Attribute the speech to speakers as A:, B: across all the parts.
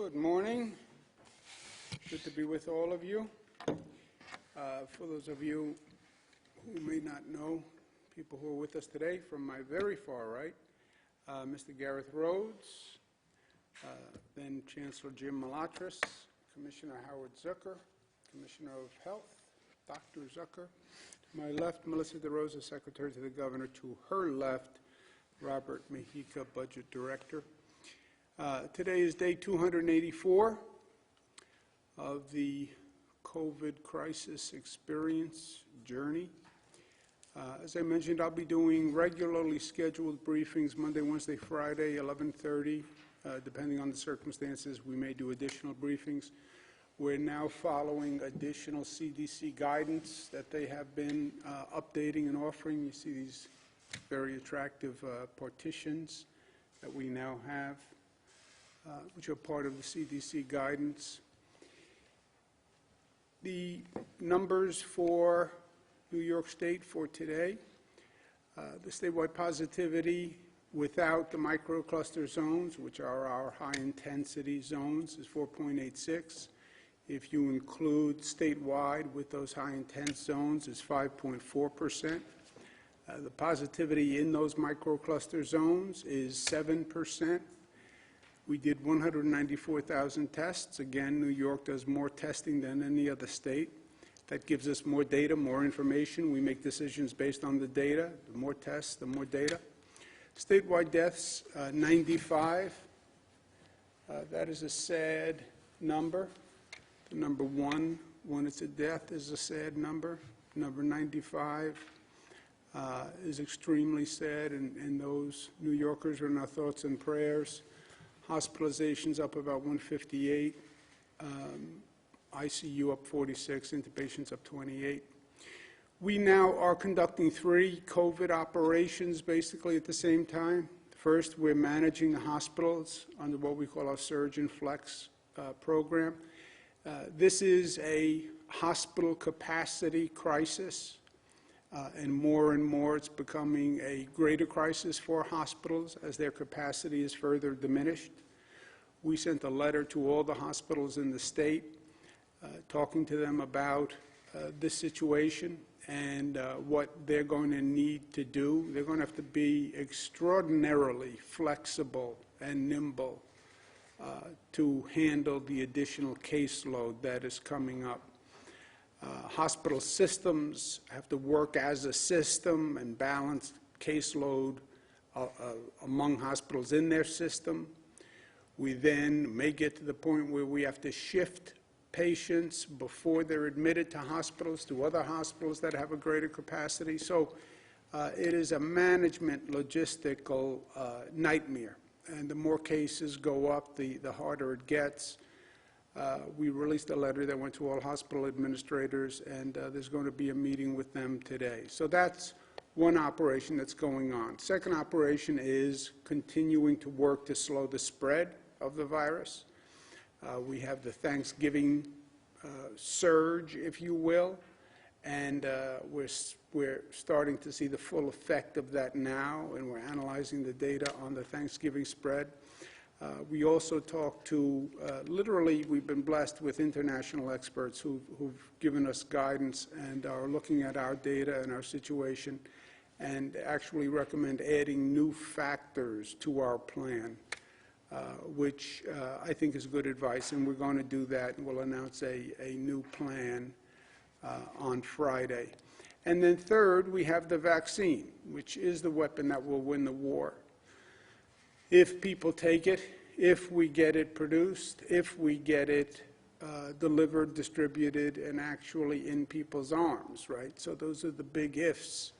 A: Good morning. Good to be with all of you. For those of you who may not know, people who are with us today, from my very far right, Mr. Gareth Rhodes, then Chancellor Jim Malatras, Commissioner Howard Zucker, Commissioner of Health, Dr. Zucker. To my left, Melissa DeRosa, Secretary to the Governor. To her left, Robert Mejica, Budget Director. Today is day 284 of the COVID crisis experience journey. As I mentioned, I'll be doing regularly scheduled briefings Monday, Wednesday, Friday, 11:30. Depending on the circumstances, we may do additional briefings. We're now following additional CDC guidance that they have been updating and offering. You see these very attractive partitions that we now have, which are part of the CDC guidance. The numbers for New York State for today, the statewide positivity without the microcluster zones, which are our high-intensity zones, is 4.86. If you include statewide with those high-intense zones, is 5.4%. The positivity in those microcluster zones is 7%. We did 194,000 tests. Again, New York does more testing than any other state. That gives us more data, more information. We make decisions based on the data. The more tests, the more data. Statewide deaths, 95. That is a sad number. The number 1, when it's a death, is a sad number. Number 95 is extremely sad, and those New Yorkers are in our thoughts and prayers. Hospitalizations up about 158, ICU up 46, intubations up 28. We now are conducting 3 COVID operations basically at the same time. First, we're managing the hospitals under what we call our Surge and Flex program. This is a hospital capacity crisis, and more it's becoming a greater crisis for hospitals as their capacity is further diminished. We sent a letter to all the hospitals in the state talking to them about this situation and what they're going to need to do. They're going to have to be extraordinarily flexible and nimble to handle the additional caseload that is coming up. Hospital systems have to work as a system and balance caseload among hospitals in their system. We then may get to the point where we have to shift patients before they're admitted to hospitals to other hospitals that have a greater capacity. So it is a management logistical nightmare. And the more cases go up, the harder it gets. We released a letter that went to all hospital administrators, and there's going to be a meeting with them today. So that's one operation that's going on. Second operation is continuing to work to slow the spread of the virus. We have the Thanksgiving surge, if you will, and we're starting to see the full effect of that now, and we're analyzing the data on the Thanksgiving spread. We also talk to, literally, we've been blessed with international experts who've given us guidance and are looking at our data and our situation and actually recommend adding new factors to our plan, which I think is good advice, and we're going to do that, and we'll announce a new plan on Friday. And then third, we have the vaccine, which is the weapon that will win the war. If people take it, if we get it produced, if we get it delivered, distributed, and actually in people's arms, right? So those are the big ifs,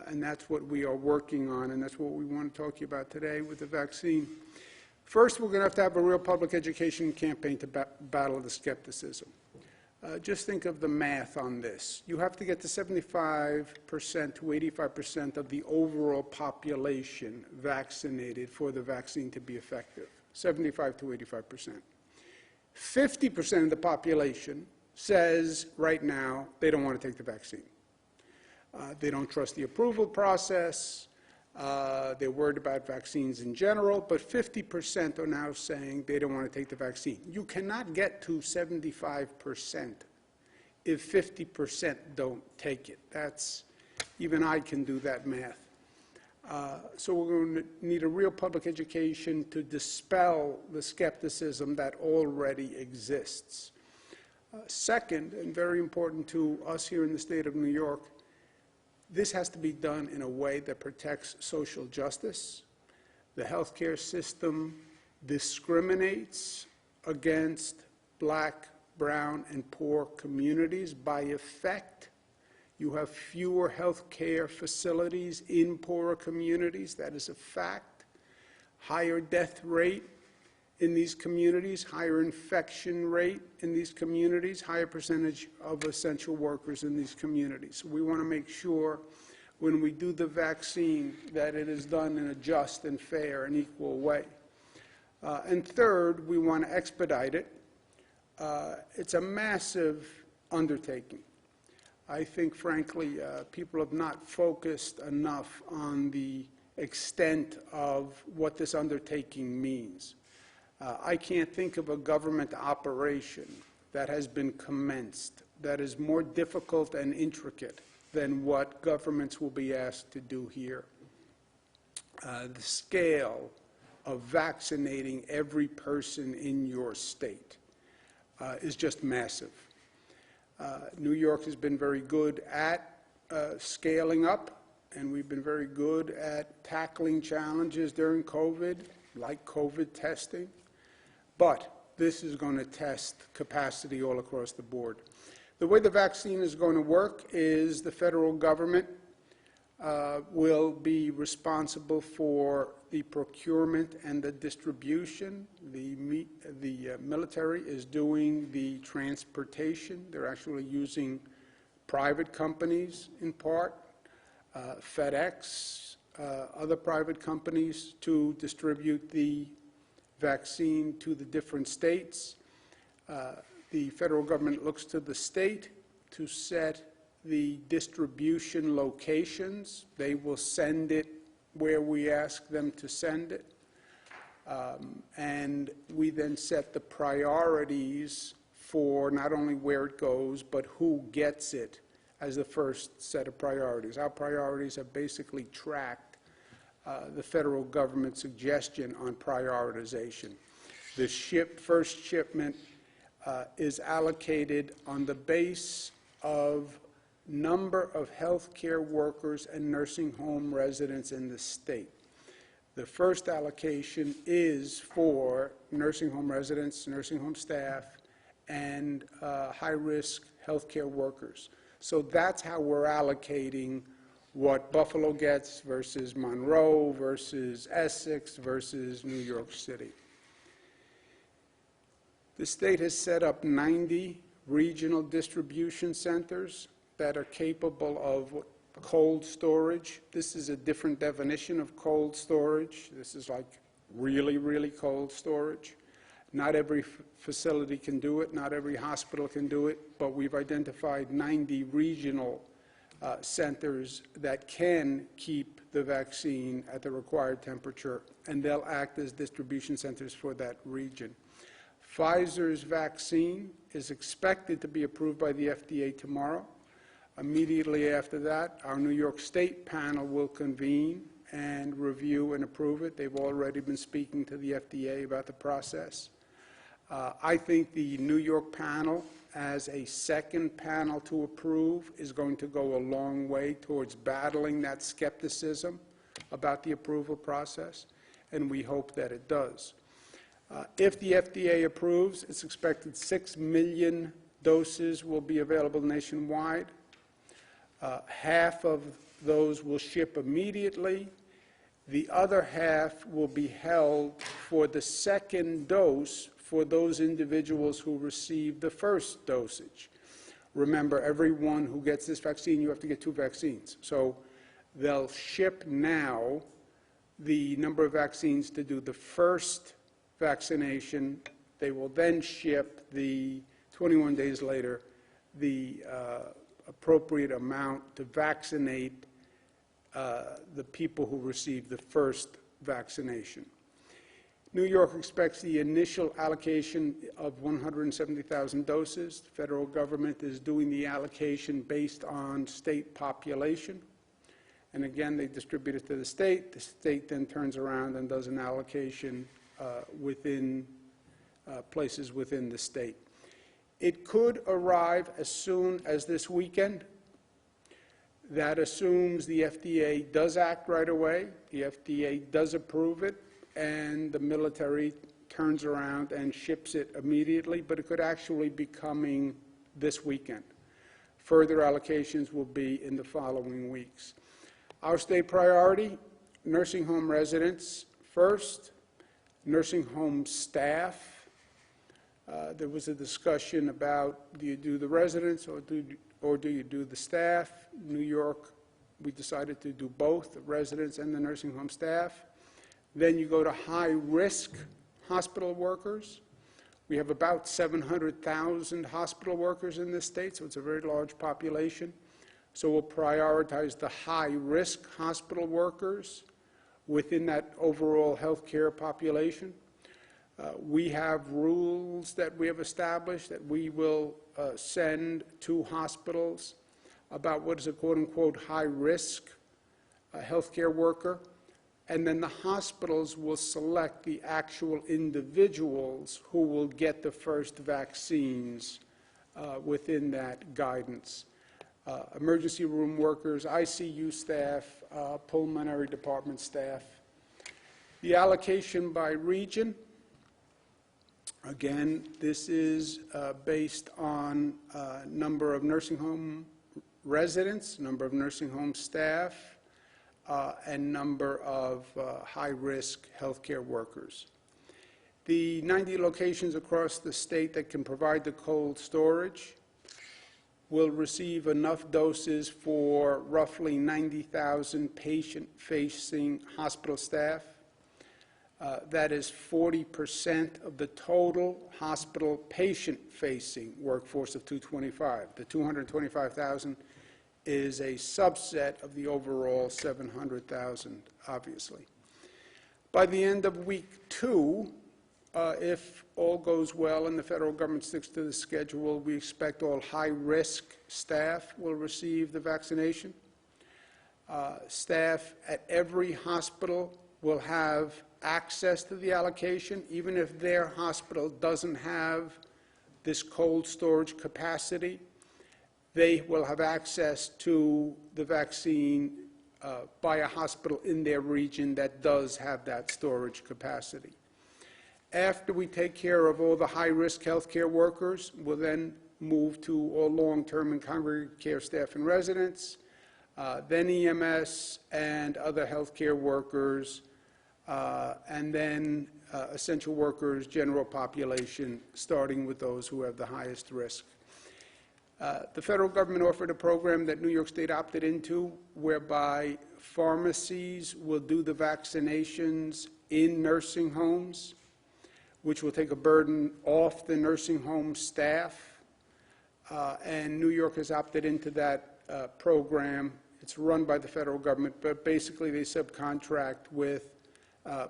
A: and that's what we are working on, and that's what we want to talk to you about today with the vaccine. First, we're going to have a real public education campaign to battle the skepticism. Just think of the math on this. You have to get to 75% to 85% of the overall population vaccinated for the vaccine to be effective, 75 to 85%. 50% of the population says right now they don't want to take the vaccine. They don't trust the approval process. They're worried about vaccines in general, but 50% are now saying they don't want to take the vaccine. You cannot get to 75% if 50% don't take it. Even I can do that math. So we're going to need a real public education to dispel the skepticism that already exists. Second, and very important to us here in the state of New York, this has to be done in a way that protects social justice. The healthcare system discriminates against black, brown, and poor communities. By effect, you have fewer healthcare facilities in poorer communities. That is a fact. Higher death rate in these communities, higher infection rate in these communities, higher percentage of essential workers in these communities. So we want to make sure when we do the vaccine that it is done in a just and fair and equal way. And third, we want to expedite it. It's a massive undertaking. I think, frankly, people have not focused enough on the extent of what this undertaking means. I can't think of a government operation that has been commenced that is more difficult and intricate than what governments will be asked to do here. The scale of vaccinating every person in your state is just massive. New York has been very good at scaling up, and we've been very good at tackling challenges during COVID, like COVID testing. But this is going to test capacity all across the board. The way the vaccine is going to work is the federal government will be responsible for the procurement and the distribution. The military is doing the transportation. They're actually using private companies in part, FedEx, other private companies to distribute the vaccine to the different states. The federal government looks to the state to set the distribution locations. They will send it where we ask them to send it. And we then set the priorities for not only where it goes, but who gets it as the first set of priorities. Our priorities have basically tracked the federal government's suggestion on prioritization. The first shipment is allocated on the base of number of healthcare workers and nursing home residents in the state. The first allocation is for nursing home residents, nursing home staff, and high-risk healthcare workers. So that's how we're allocating what Buffalo gets versus Monroe versus Essex versus New York City. The state has set up 90 regional distribution centers that are capable of cold storage. This is a different definition of cold storage. This is like really, really cold storage. Not every facility can do it. Not every hospital can do it. But we've identified 90 regional centers that can keep the vaccine at the required temperature, and they'll act as distribution centers for that region. Pfizer's vaccine is expected to be approved by the FDA tomorrow. Immediately after that, our New York State panel will convene and review and approve it. They've already been speaking to the FDA about the process. I think the New York panel, as a second panel to approve, is going to go a long way towards battling that skepticism about the approval process, and we hope that it does. If the FDA approves, it's expected 6 million doses will be available nationwide. Half of those will ship immediately. The other half will be held for the second dose for those individuals who received the first dosage. Remember, everyone who gets this vaccine, you have to get 2 vaccines. So they'll ship now the number of vaccines to do the first vaccination. They will then ship 21 days later, the appropriate amount to vaccinate the people who receive the first vaccination. New York expects the initial allocation of 170,000 doses. The federal government is doing the allocation based on state population. And again, they distribute it to the state. The state then turns around and does an allocation within places within the state. It could arrive as soon as this weekend. That assumes the FDA does act right away, the FDA does approve it, and the military turns around and ships it immediately, but it could actually be coming this weekend. Further allocations will be in the following weeks. Our state priority, nursing home residents first, nursing home staff. There was a discussion about, do you do the residents or do you do the staff? New York, we decided to do both, the residents and the nursing home staff. Then you go to high-risk hospital workers. We have about 700,000 hospital workers in this state, so it's a very large population. So we'll prioritize the high-risk hospital workers within that overall healthcare population. We have rules that we have established that we will send to hospitals about what is a quote-unquote high-risk healthcare worker, and then the hospitals will select the actual individuals who will get the first vaccines within that guidance. Emergency room workers, ICU staff, pulmonary department staff. The allocation by region. Again, this is based on number of nursing home residents, number of nursing home staff, and number of high-risk healthcare workers. The 90 locations across the state that can provide the cold storage will receive enough doses for roughly 90,000 patient-facing hospital staff. That is 40% of the total hospital patient-facing workforce of 225. The 225,000 is a subset of the overall 700,000, obviously. By the end of week 2, if all goes well and the federal government sticks to the schedule, we expect all high-risk staff will receive the vaccination. Staff at every hospital will have access to the allocation, even if their hospital doesn't have this cold storage capacity. They will have access to the vaccine by a hospital in their region that does have that storage capacity. After we take care of all the high-risk healthcare workers, we'll then move to all long-term and congregate care staff and residents, then EMS and other healthcare workers, and then essential workers, general population, starting with those who have the highest risk. The federal government offered a program that New York State opted into, whereby pharmacies will do the vaccinations in nursing homes, which will take a burden off the nursing home staff. And New York has opted into that program. It's run by the federal government, but basically they subcontract with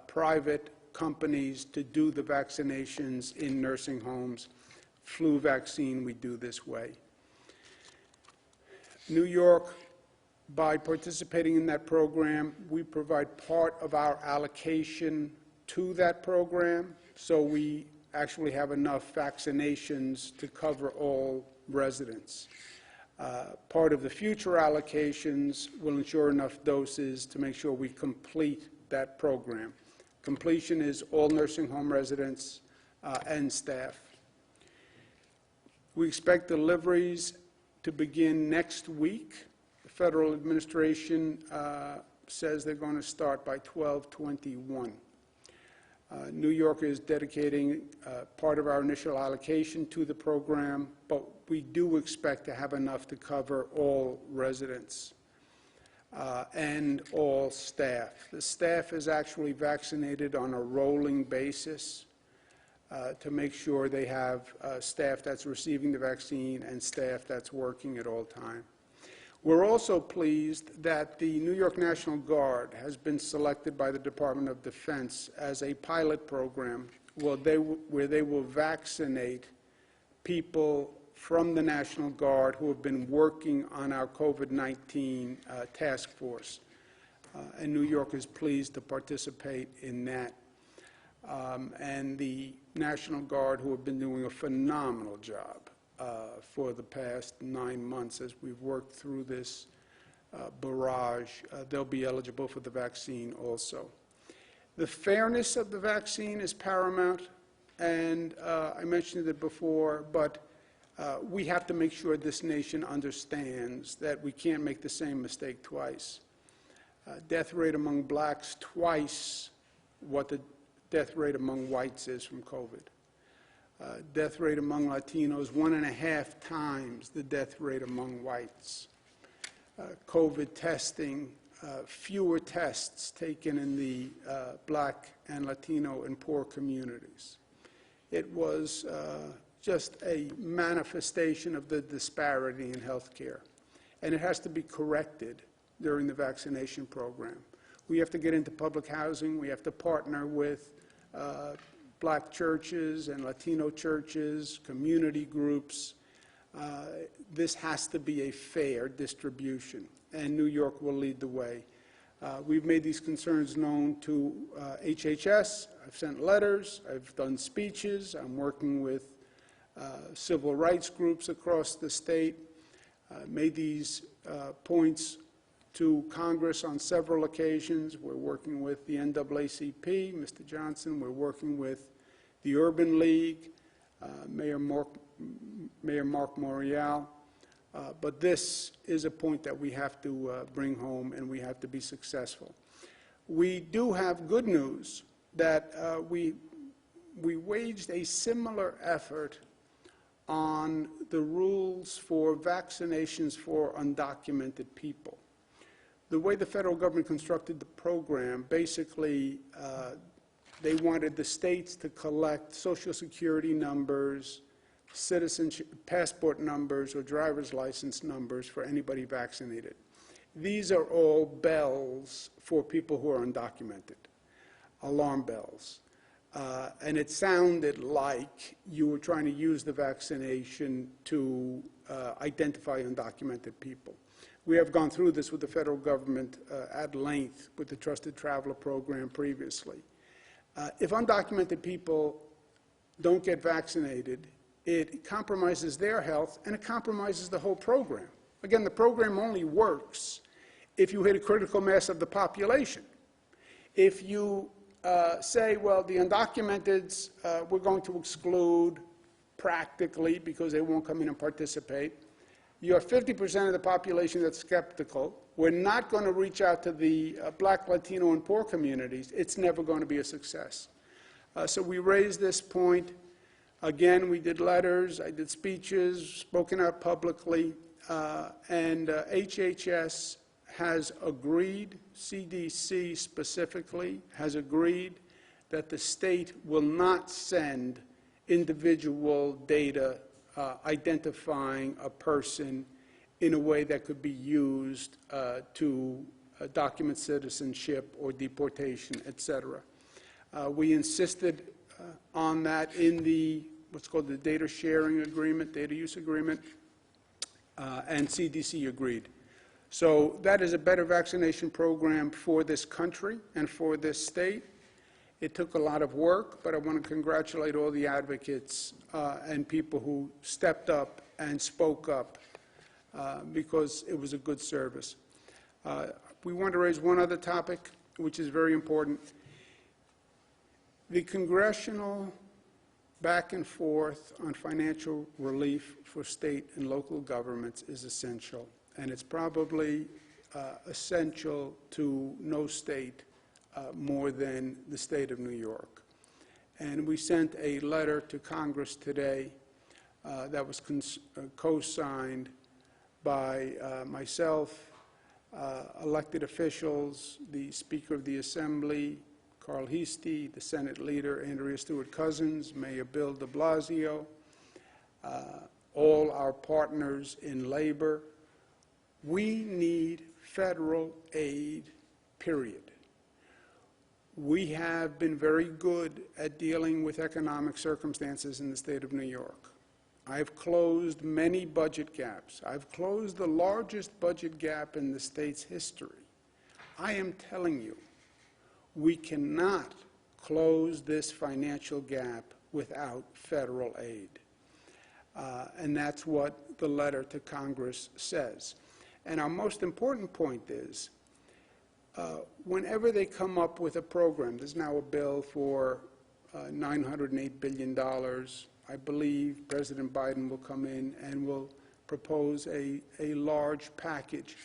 A: private companies to do the vaccinations in nursing homes. Flu vaccine, we do this way. New York, by participating in that program, we provide part of our allocation to that program, so we actually have enough vaccinations to cover all residents. Part of the future allocations will ensure enough doses to make sure we complete that program. Completion is all nursing home residents and staff. We expect deliveries to begin next week. The federal administration says they're going to start by 12/21. New York is dedicating part of our initial allocation to the program, but we do expect to have enough to cover all residents and all staff. The staff is actually vaccinated on a rolling basis to make sure they have staff that's receiving the vaccine and staff that's working at all time. We're also pleased that the New York National Guard has been selected by the Department of Defense as a pilot program where they will vaccinate people from the National Guard who have been working on our COVID-19 task force. And New York is pleased to participate in that. And the National Guard, who have been doing a phenomenal job for the past 9 months as we've worked through this barrage, they'll be eligible for the vaccine also. The fairness of the vaccine is paramount, and I mentioned it before, but we have to make sure this nation understands that we can't make the same mistake twice. Death rate among blacks twice what the death rate among whites is from COVID. Death rate among Latinos 1.5 times the death rate among whites. COVID testing, fewer tests taken in the black and Latino and poor communities. It was just a manifestation of the disparity in health care, and it has to be corrected during the vaccination program. We have to get into public housing. We have to partner with black churches and Latino churches, community groups. This has to be a fair distribution, and New York will lead the way. We've made these concerns known to HHS. I've sent letters. I've done speeches. I'm working with civil rights groups across the state. Made these points to Congress on several occasions. We're working with the NAACP, Mr. Johnson. We're working with the Urban League, Mayor Mark Morial. But this is a point that we have to bring home, and we have to be successful. We do have good news that we waged a similar effort on the rules for vaccinations for undocumented people. The way the federal government constructed the program, basically, they wanted the states to collect Social Security numbers, citizenship, passport numbers, or driver's license numbers for anybody vaccinated. These are all bells for people who are undocumented, alarm bells. And it sounded like you were trying to use the vaccination to identify undocumented people. We have gone through this with the federal government at length with the Trusted Traveler program previously. If undocumented people don't get vaccinated, it compromises their health and it compromises the whole program. Again, the program only works if you hit a critical mass of the population. If you say, well, the undocumenteds we're going to exclude practically because they won't come in and participate, you have 50% of the population that's skeptical. We're not going to reach out to the black, Latino, and poor communities. It's never going to be a success. So we raised this point. Again, we did letters, I did speeches, spoken out publicly, and HHS has agreed, CDC specifically, has agreed that the state will not send individual data identifying a person in a way that could be used to document citizenship or deportation, etc. We insisted on that in the what's called the data sharing agreement, data use agreement, and CDC agreed. So that is a better vaccination program for this country and for this state. It took a lot of work, but I want to congratulate all the advocates and people who stepped up and spoke up because it was a good service. We want to raise one other topic, which is very important. The congressional back and forth on financial relief for state and local governments is essential, and it's probably essential to no state more than the state of New York. And we sent a letter to Congress today that was co-signed by myself, elected officials, the Speaker of the Assembly, Carl Heastie, the Senate Leader, Andrea Stewart-Cousins, Mayor Bill de Blasio, all our partners in labor, We need federal aid, period. We have been very good at dealing with economic circumstances in the state of New York. I've closed many budget gaps. I've closed the largest budget gap in the state's history. I am telling you, we cannot close this financial gap without federal aid. And that's what the letter to Congress says. And our most important point is, whenever they come up with a program, there's now a bill for $908 billion. I believe President Biden will come in and will propose a large package.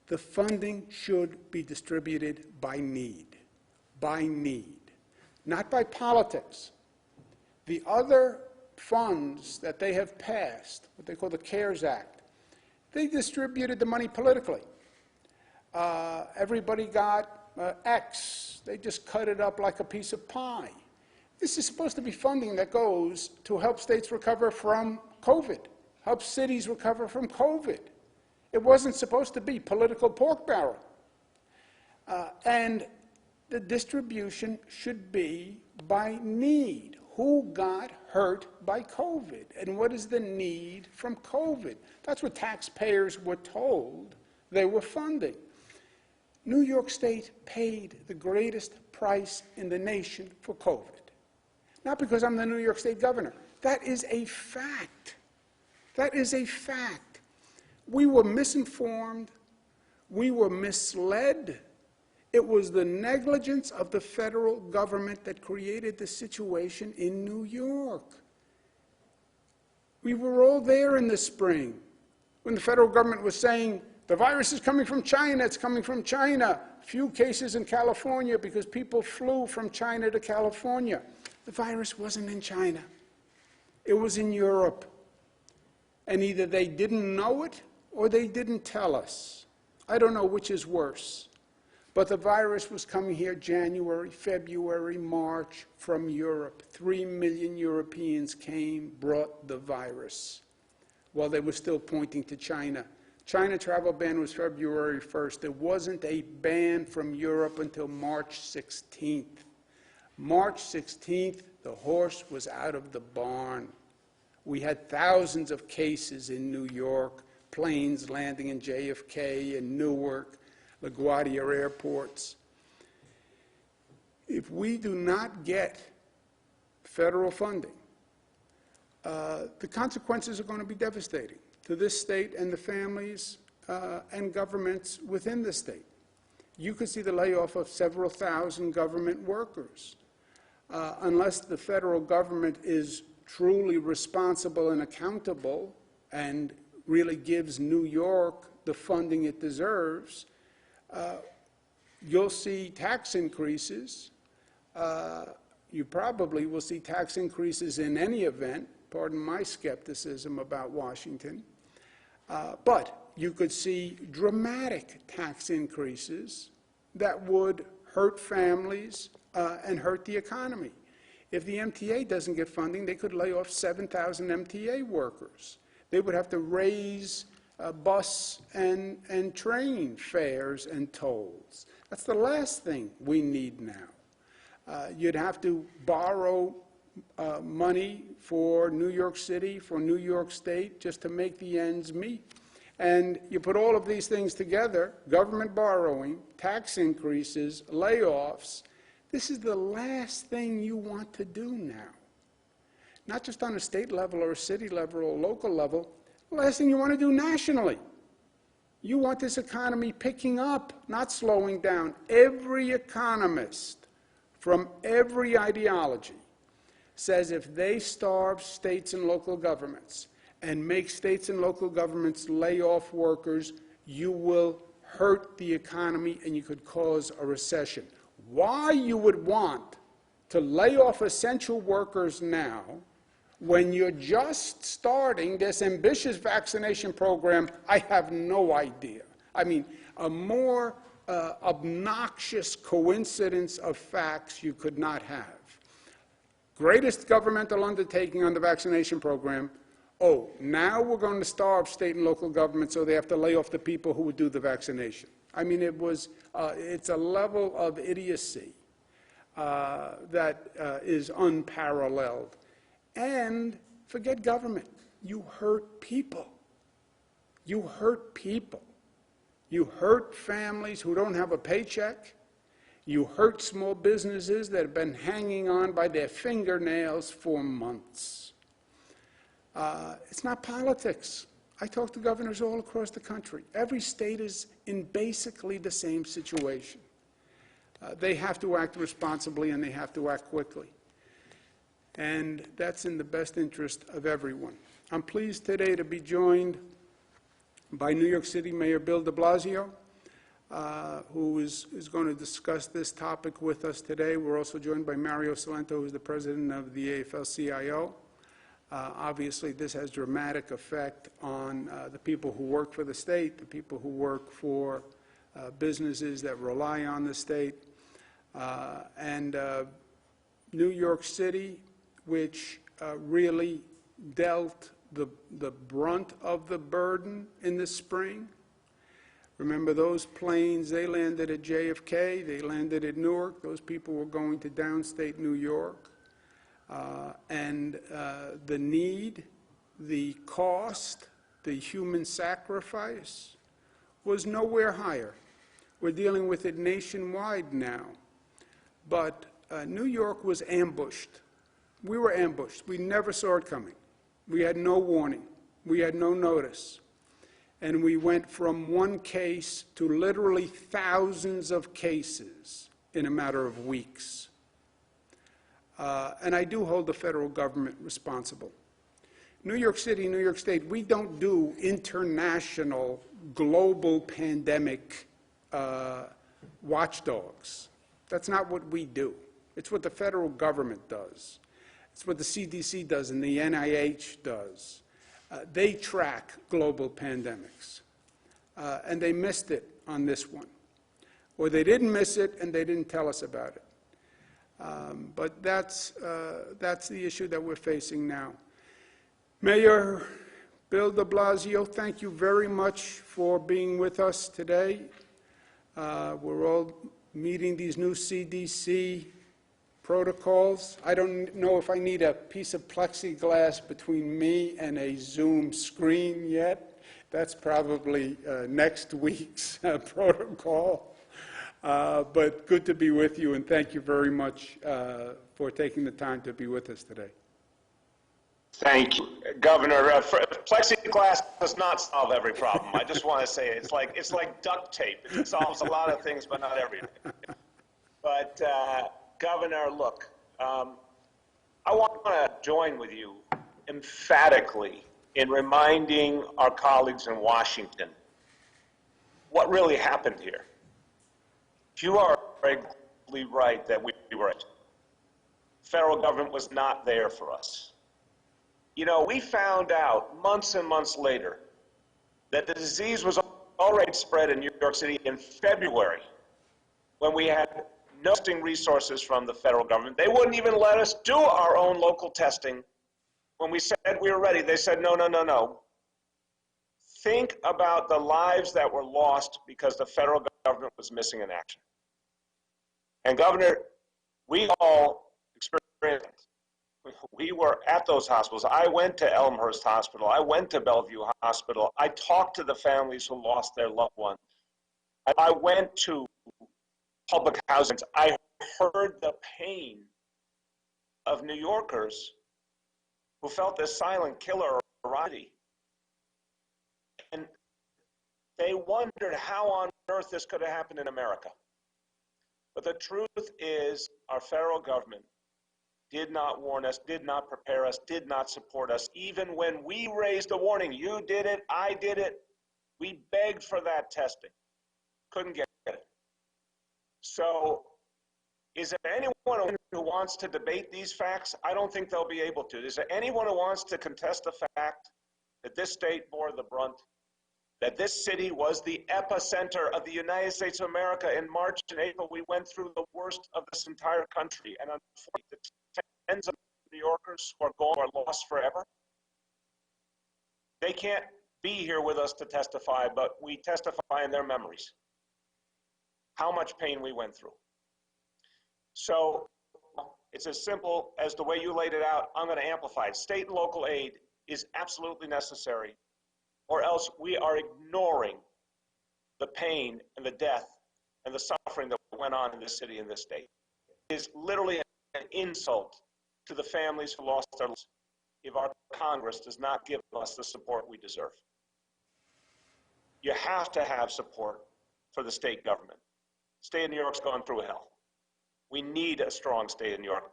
A: The funding should be distributed by need, not by politics. The other funds that they have passed, what they call the CARES Act, they distributed the money politically. Everybody got X. They just cut it up like a piece of pie. This is supposed to be funding that goes to help states recover from COVID, help cities recover from COVID. It wasn't supposed to be political pork barrel. And the distribution should be by need. Who got hurt by COVID? And what is the need from COVID? That's what taxpayers were told they were funding. New York State paid the greatest price in the nation for COVID. Not because I'm the New York State governor. That is a fact. That is a fact. We were misinformed. We were misled. It was the negligence of the federal government that created the situation in New York. We were all there in the spring when the federal government was saying, the virus is coming from China, it's coming from China. Few cases in California because people flew from China to California. The virus wasn't in China. It was in Europe. And either they didn't know it or they didn't tell us. I don't know which is worse. But the virus was coming here January, February, March from Europe. 3 million Europeans came, brought the virus while they were still pointing to China. China travel ban was February 1st. There wasn't a ban from Europe until March 16th. March 16th, the horse was out of the barn. We had thousands of cases in New York, planes landing in JFK and Newark, LaGuardia airports. If we do not get federal funding, the consequences are going to be devastating to this state and the families and governments within the state. You could see the layoff of several thousand government workers. Unless the federal government is truly responsible and accountable and really gives New York the funding it deserves, you'll see tax increases. You probably will see tax increases in any event. Pardon my skepticism about Washington. But you could see dramatic tax increases that would hurt families and hurt the economy. If the MTA doesn't get funding, they could lay off 7,000 MTA workers. They would have to raise bus and train fares and tolls. That's the last thing we need now. You'd have to borrow money for New York City, for New York State, just to make the ends meet. And you put all of these things together, government borrowing, tax increases, layoffs. This is the last thing you want to do now. Not just on a state level or a city level or a local level, the last thing you want to do nationally. You want this economy picking up, not slowing down. Every economist from every ideology says if they starve states and local governments and make states and local governments lay off workers, you will hurt the economy and you could cause a recession. Why you would want to lay off essential workers now when you're just starting this ambitious vaccination program, I have no idea. I mean, a more obnoxious coincidence of facts you could not have. Greatest governmental undertaking on the vaccination program, oh, now we're going to starve state and local government, so they have to lay off the people who would do the vaccination. I mean, it's a level of idiocy that is unparalleled. And forget government. You hurt people. You hurt people. You hurt families who don't have a paycheck. You hurt small businesses that have been hanging on by their fingernails for months. It's not politics. I talk to governors all across the country. Every state is in basically the same situation. They have to act responsibly and they have to act quickly. And that's in the best interest of everyone. I'm pleased today to be joined by New York City Mayor Bill de Blasio, who is going to discuss this topic with us today. We're also joined by Mario Salento, who is the president of the AFL-CIO. Obviously, this has dramatic effect on the people who work for the state, the people who work for businesses that rely on the state. And New York City, which really dealt the brunt of the burden in the spring. Remember those planes, they landed at JFK, they landed at Newark. Those people were going to downstate New York. And the need, the cost, the human sacrifice was nowhere higher. We're dealing with it nationwide now. But New York was ambushed. We were ambushed. We never saw it coming. We had no warning. We had no notice. And we went from one case to literally thousands of cases in a matter of weeks. And I do hold the federal government responsible. New York City, New York State, we don't do international, global pandemic watchdogs. That's not what we do. It's what the federal government does. It's what the CDC does and the NIH does. They track global pandemics. And they missed it on this one. Or they didn't miss it and they didn't tell us about it. But that's the issue that we're facing now. Mayor Bill de Blasio, thank you very much for being with us today. We're all meeting these new CDC protocols. I don't know if I need a piece of plexiglass between me and a Zoom screen yet. That's probably next week's protocol. But good to be with you, and thank you very much for taking the time to be with us today.
B: Thank you, Governor. Plexiglass does not solve every problem. I just want to say it's like duct tape. It solves a lot of things, but not everything. But Governor, look, I want to join with you emphatically in reminding our colleagues in Washington what really happened here. You are exactly right that we were right. The federal government was not there for us. You know, we found out months and months later that the disease was already spread in New York City in February when we had no testing resources from the federal government. They wouldn't even let us do our own local testing. When we said we were ready, they said, no, no, no, no. Think about the lives that were lost because the federal government was missing in action. And Governor, we all experienced it. We were at those hospitals. I went to Elmhurst Hospital. I went to Bellevue Hospital. I talked to the families who lost their loved ones. I went to public housing. I heard the pain of New Yorkers who felt this silent killer already. And they wondered how on earth this could have happened in America. But the truth is, our federal government did not warn us, did not prepare us, did not support us. Even when we raised a warning, you did it, I did it, we begged for that testing. Couldn't get it. So, is there anyone who wants to debate these facts? I don't think they'll be able to. Is there anyone who wants to contest the fact that this state bore the brunt, that this city was the epicenter of the United States of America? In March and April, we went through the worst of this entire country, and unfortunately, the tens of New Yorkers who are lost forever. They can't be here with us to testify, but we testify in their memories. How much pain we went through. So it's as simple as the way you laid it out. I'm going to amplify it. State and local aid is absolutely necessary, or else we are ignoring the pain and the death and the suffering that went on in this city and this state. It is literally an insult to the families who lost their lives if our Congress does not give us the support we deserve. You have to have support for the state government. State of New York's going through hell. We need a strong state of New York.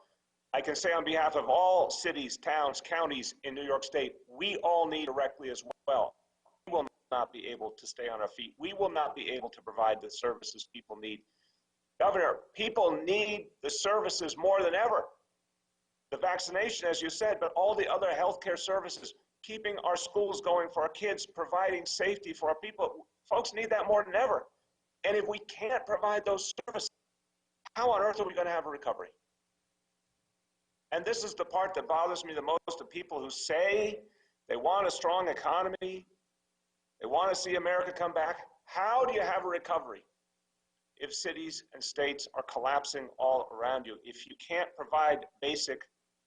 B: I can say on behalf of all cities, towns, counties in New York State, we all need directly as well. We will not be able to stay on our feet. We will not be able to provide the services people need. Governor, people need the services more than ever. The vaccination, as you said, but all the other healthcare services, keeping our schools going for our kids, providing safety for our people. Folks need that more than ever. And if we can't provide those services, how on earth are we going to have a recovery? And this is the part that bothers me the most, of people who say they want a strong economy, they want to see America come back. How do you have a recovery if cities and states are collapsing all around you? If you can't provide basic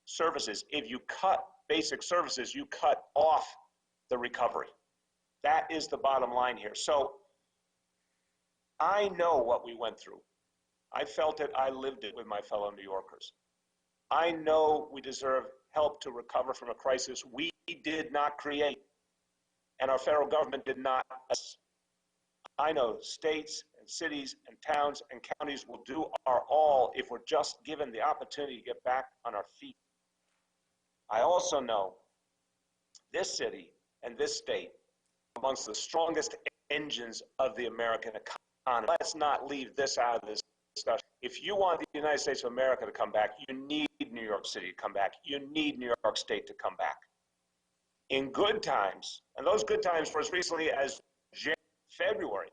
B: services, if you cut basic services, you cut off the recovery. That is the bottom line here. So I know what we went through. I felt it, I lived it with my fellow New Yorkers. I know we deserve help to recover from a crisis we did not create, and our federal government did not. I know states and cities and towns and counties will do our all if we're just given the opportunity to get back on our feet. I also know this city and this state amongst the strongest engines of the American economy. Let's not leave this out of this discussion. If you want the United States of America to come back, you need New York City to come back. You need New York State to come back. In good times, and those good times for as recently as February,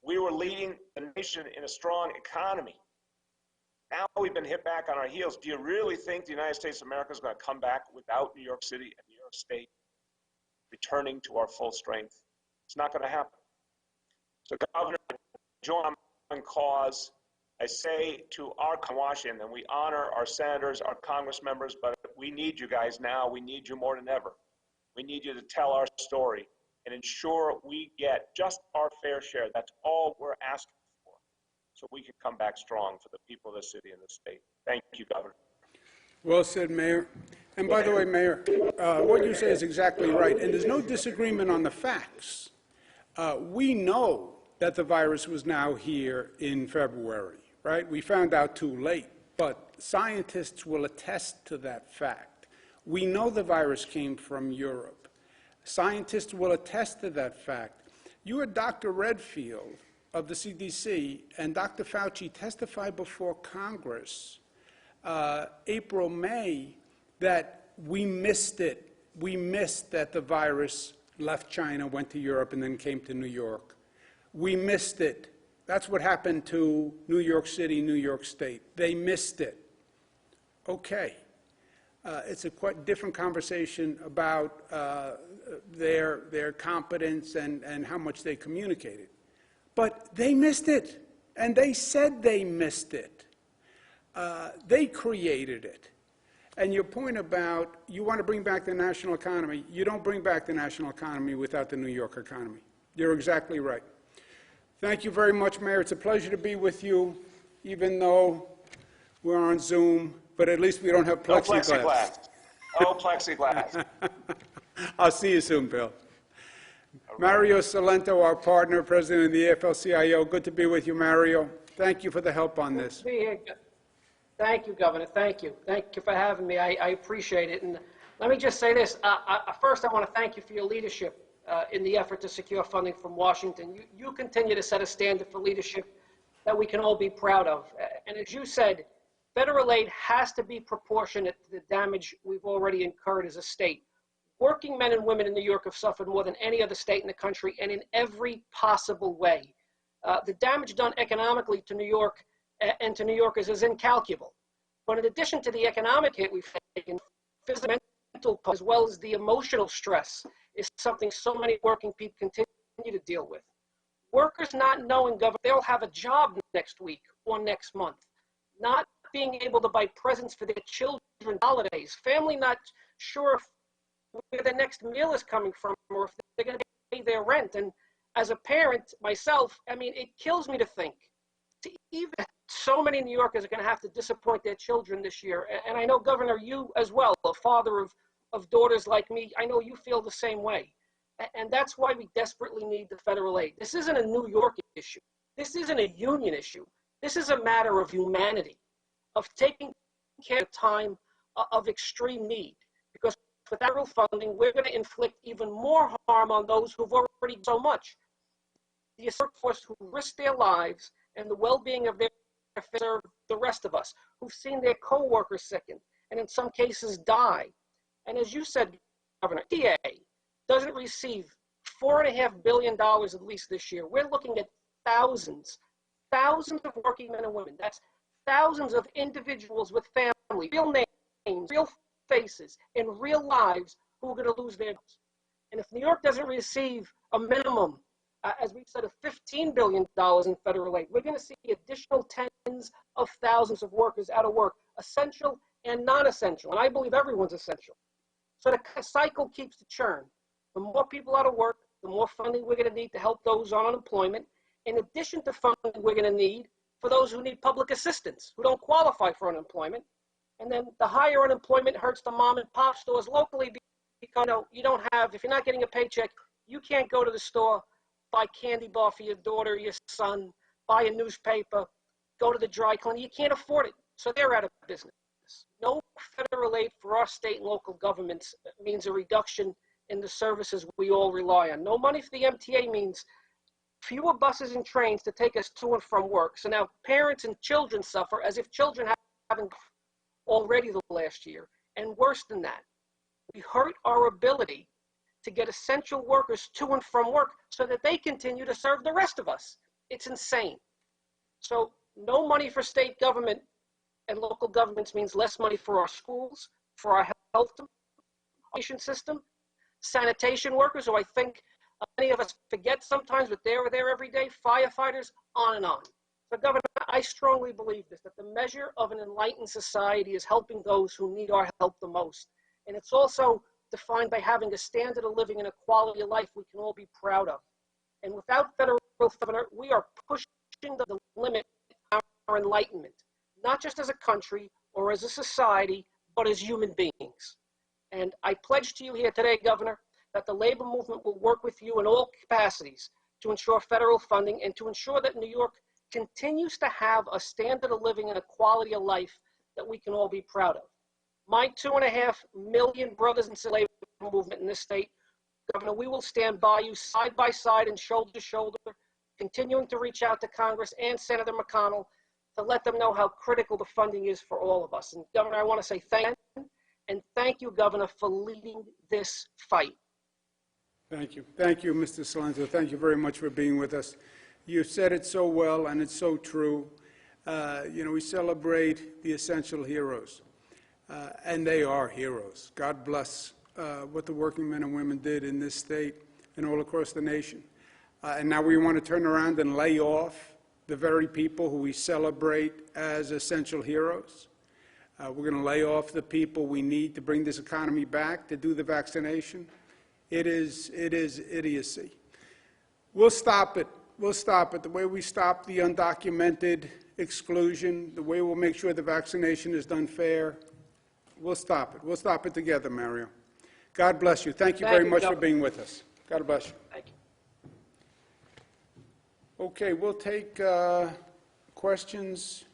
B: we were leading the nation in a strong economy. Now we've been hit back on our heels. Do you really think the United States of America is going to come back without New York City and New York State returning to our full strength? It's not going to happen. So, Governor, join in cause. I say to our Washington, and we honor our senators, our Congress members, but we need you guys now. We need you more than ever. We need you to tell our story and ensure we get just our fair share. That's all we're asking for, so we can come back strong for the people of the city and the state. Thank you, Governor.
A: Well said, Mayor. And by the way, Mayor, what you say is exactly right, and there's no disagreement on the facts. We know that the virus was now here in February, right? We found out too late, but scientists will attest to that fact. We know the virus came from Europe. Scientists will attest to that fact. You had Dr. Redfield of the CDC and Dr. Fauci testified before Congress April, May, that we missed it. We missed that the virus left China, went to Europe, and then came to New York. We missed it. That's what happened to New York City, New York State. They missed it. Okay. It's a quite different conversation about their competence and how much they communicated. But they missed it, and they said they missed it. They created it. And your point about you want to bring back the national economy, you don't bring back the national economy without the New York economy. You're exactly right. Thank you very much, Mayor. It's a pleasure to be with you, even though we're on Zoom, but at least we don't have plexiglass.
B: No plexiglass. No plexiglass.
A: I'll see you soon, Bill. Right. Mario Salento, our partner, president of the AFL-CIO. Good to be with you, Mario. Thank you for the help on this.
C: Thank you, Governor. Thank you. Thank you for having me. I appreciate it. And let me just say this. First, I want to thank you for your leadership in the effort to secure funding from Washington. You continue to set a standard for leadership that we can all be proud of. And as you said, federal aid has to be proportionate to the damage we've already incurred as a state. Working men and women in New York have suffered more than any other state in the country, and in every possible way. The damage done economically to New York and to New Yorkers is incalculable. But in addition to the economic hit we've taken, physical and mental as well as the emotional stress is something so many working people continue to deal with. Workers not knowing, Governor, they'll have a job next week or next month, not being able to buy presents for their children, holidays, family not sure where the next meal is coming from or if they're going to pay their rent. And as a parent myself, I mean, it kills me to think even so many New Yorkers are going to have to disappoint their children this year. And I know, Governor, you as well, a father of daughters like me, I know you feel the same way. And that's why we desperately need the federal aid. This isn't a New York issue. This isn't a union issue. This is a matter of humanity, of taking care of time of extreme need. Because with federal funding, we're going to inflict even more harm on those who've already done so much. The workforce who risk their lives and the well-being of their serve the rest of us, who've seen their co-workers sicken and in some cases die. And as you said, Governor, TA doesn't receive $4.5 billion at least this year. We're looking at thousands of working men and women. That's thousands of individuals with family, real names, real faces, and real lives who are going to lose their jobs. And if New York doesn't receive a minimum, as we've said, of $15 billion in federal aid, we're going to see additional tens of thousands of workers out of work, essential and non-essential. And I believe everyone's essential. So the cycle keeps the churn. The more people out of work, the more funding we're going to need to help those on unemployment, in addition to funding we're going to need for those who need public assistance, who don't qualify for unemployment. And then the higher unemployment hurts the mom and pop stores locally because you don't have, if you're not getting a paycheck, you can't go to the store, buy candy bar for your daughter, your son, buy a newspaper, go to the dry cleaner. You can't afford it, so they're out of business. No federal aid for our state and local governments means a reduction in the services we all rely on. No money for the MTA means fewer buses and trains to take us to and from work. So now parents and children suffer as if children haven't already the last year. And worse than that, we hurt our ability to get essential workers to and from work so that they continue to serve the rest of us. It's insane. So no money for state government and local governments means less money for our schools, for our health system, sanitation workers, who I think many of us forget sometimes, but they're there every day, firefighters, on and on. So, Governor, I strongly believe this, that the measure of an enlightened society is helping those who need our help the most. And it's also defined by having a standard of living and a quality of life we can all be proud of. And without federal funding, we are pushing the limit of our enlightenment, not just as a country or as a society, but as human beings. And I pledge to you here today, Governor, that the labor movement will work with you in all capacities to ensure federal funding and to ensure that New York continues to have a standard of living and a quality of life that we can all be proud of. My 2.5 million brothers and sisters in the labor movement in this state, Governor, we will stand by you side by side and shoulder to shoulder, continuing to reach out to Congress and Senator McConnell to let them know how critical the funding is for all of us. And Governor, I want to say thank you, and thank you, Governor, for leading this fight.
A: Thank you. Thank you, Mr. Salenzo. Thank you very much for being with us. You said it so well, and it's so true. We celebrate the essential heroes, and they are heroes. God bless what the working men and women did in this state and all across the nation. And now we want to turn around and lay off the very people who we celebrate as essential heroes. We're going to lay off the people we need to bring this economy back, to do the vaccination. It is idiocy. We'll stop it. We'll stop it. The way we stop the undocumented exclusion, the way we'll make sure the vaccination is done fair, we'll stop it. We'll stop it together, Mario. God bless you. Thank you very much for being with us. God bless you.
C: Thank you.
A: Okay, we'll take questions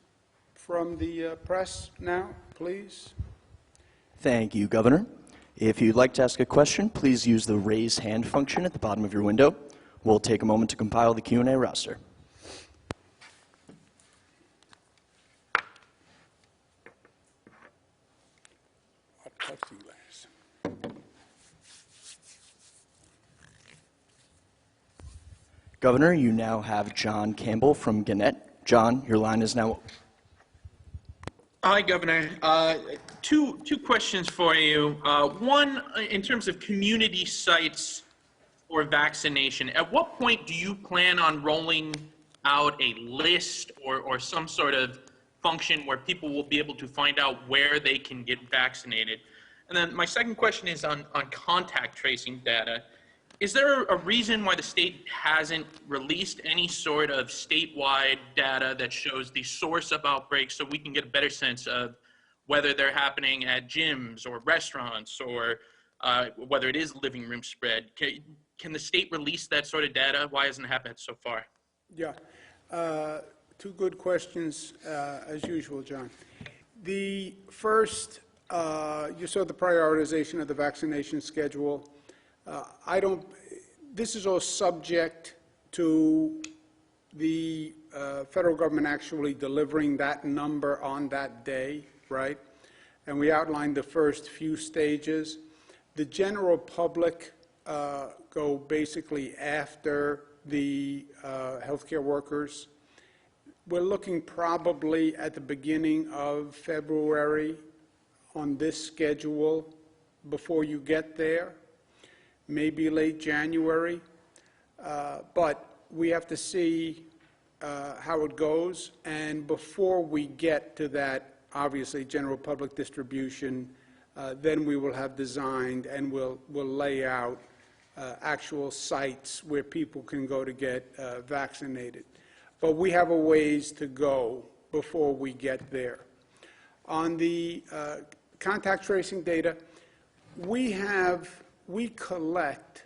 A: from the press now, please.
D: Thank you, Governor. If you'd like to ask a question, please use the raise hand function at the bottom of your window. We'll take a moment to compile the Q&A roster. Governor, you now have John Campbell from Gannett. John, your line is now open.
E: Hi, Governor. Two questions for you. One, in terms of community sites for vaccination, at what point do you plan on rolling out a list or some sort of function where people will be able to find out where they can get vaccinated? And then my second question is on contact tracing data. Is there a reason why the state hasn't released any sort of statewide data that shows the source of outbreaks so we can get a better sense of whether they're happening at gyms or restaurants or whether it is living room spread? Can the state release that sort of data? Why hasn't it happened so far?
A: Yeah. Two good questions, as usual, John. The first, you saw the prioritization of the vaccination schedule. This is all subject to the federal government actually delivering that number on that day, right? And we outlined the first few stages. The general public go basically after the healthcare workers. We're looking probably at the beginning of February on this schedule before you get there, maybe late January. But we have to see how it goes. And before we get to that, obviously, general public distribution, then we will have designed and we'll lay out actual sites where people can go to get vaccinated. But we have a ways to go before we get there. On the contact tracing data, we collect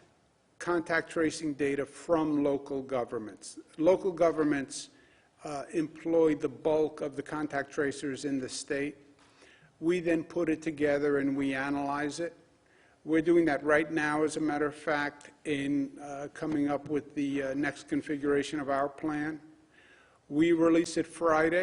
A: contact tracing data from local governments. Local governments employ the bulk of the contact tracers in the state. We then put it together and we analyze it. We're doing that right now, as a matter of fact, in coming up with the next configuration of our plan. We release it Friday.